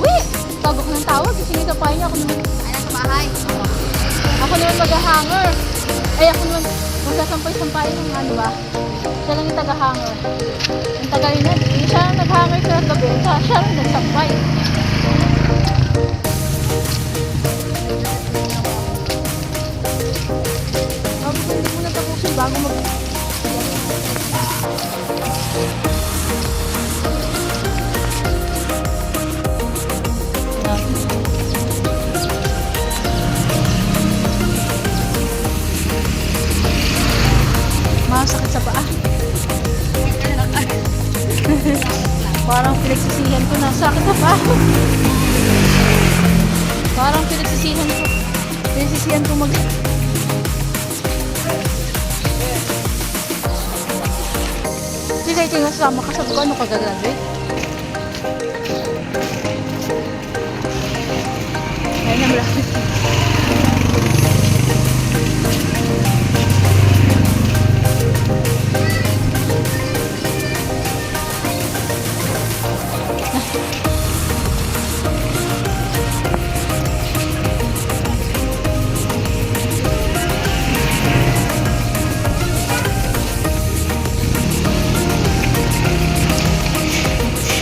Hindi! Tawag ko ng tawag. Sige, kapahin niya. Ako naman. Ay, nasa bahay. Ako naman mag-hanger. Ay, ako naman magsasampay-sampay ng ano ba? Siya lang yung taga-hanger. Yung taga-inad. Siya lang nag-hanger sa gabi. Siya lang nagsampay. Bakit hindi mo natapusin bago mag... Masakit sa paa. Parang pinagsisihan ko na. Sakit sa paa. Parang pinagsisihan ko. Pinagsisihan ko mag... Hindi kayo tingnan sama ka. Sabi ko, ano ka gagraduate? Ayun na malapit.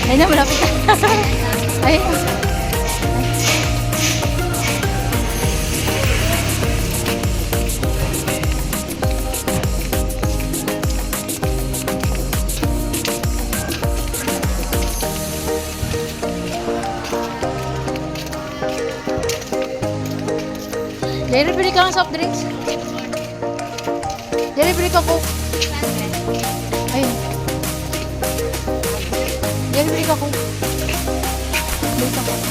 Ayun na, malapit na. Ayun. Jerry, bili ka ng soft drinks. Jerry, bili ka Coke. Ayun. Jerry, bili ka Coke. Bili ka Coke.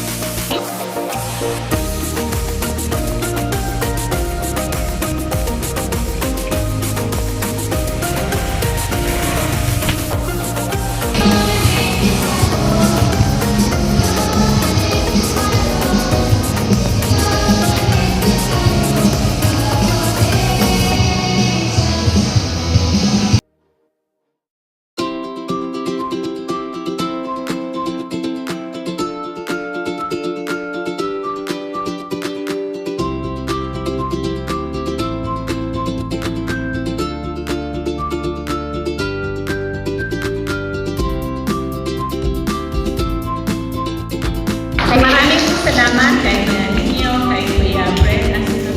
Maraming salamat kay ninyo, kay Kuya Brent, at sa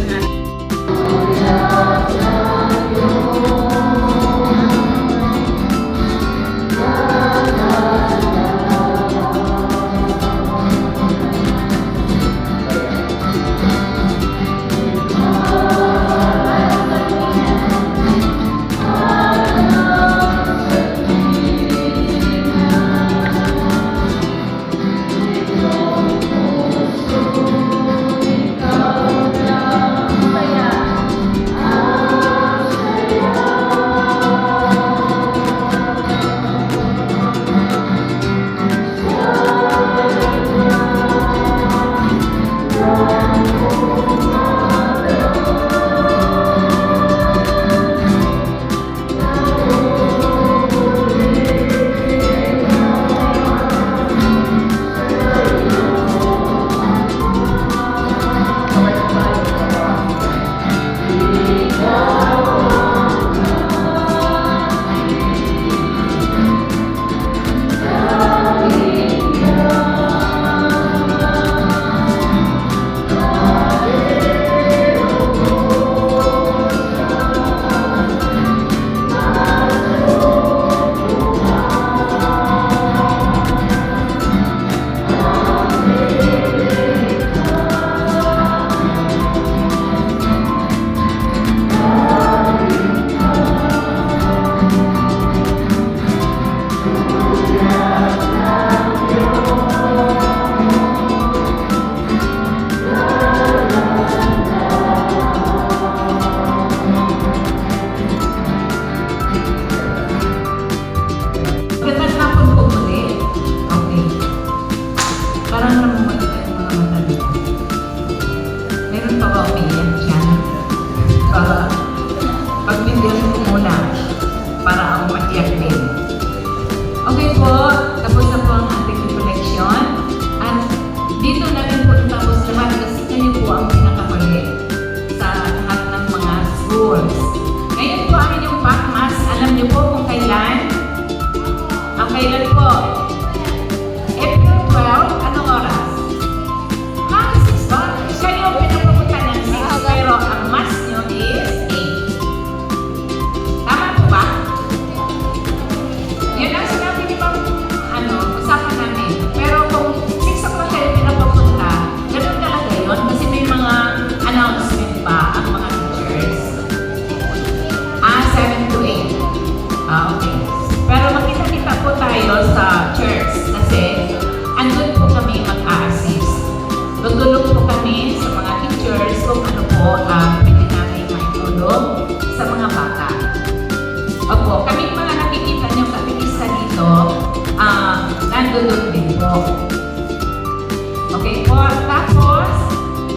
Okay po. Tapos,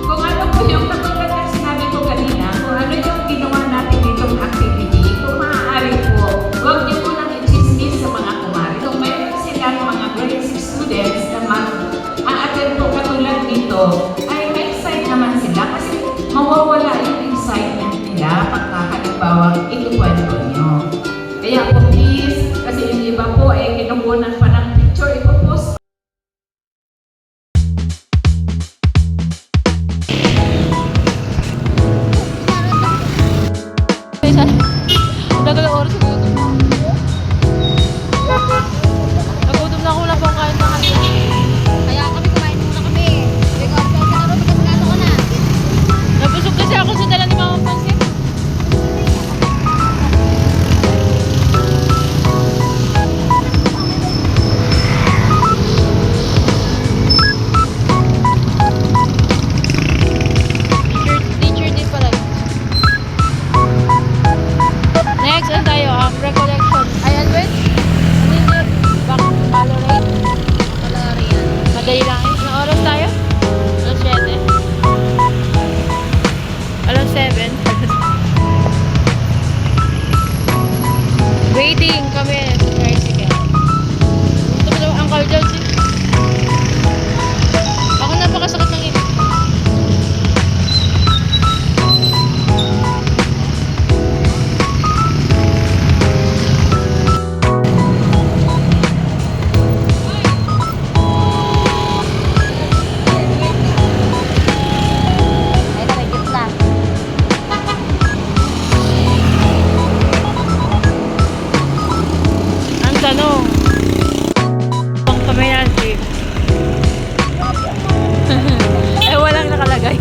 kung ano po yung katulad ng sinabi ko kanina, kung ano yung ginawa natin ditong activity, kung maaari po, huwag niyo po nang i-chismis sa mga kumari. Kung mayroon silang mga grade 6 students na mag-a-attend po katulad dito, ay may excite naman sila kasi mawawala yung excitement nila pagka halimbawa ikukwento nyo. Kaya po please, kasi yung iba po ay kinukunan pa ng picture, ipopost Ang tagal ng oras nagutom. Nagutom na ako, wala pang kain na kanya. Kaya kami kumain muna kami. Because kasi na rin pagkato ko na. Nabusog kasi ako sa dala ni Mama Pansin. Teacher din pala yun. Next, ano tayo? Recollection. Ayan, wait. Ano yun? Back valorate. Valorian. Madali lang yun. Anong oras tayo? Alas 7. Alas 7. Waiting kami sa tricycle. Ito ba Uncle George? Ako napakasakit ng ibig. Ay, nakikit na. Ang tanong, ang kamay natin. Eh, walang nakalagay.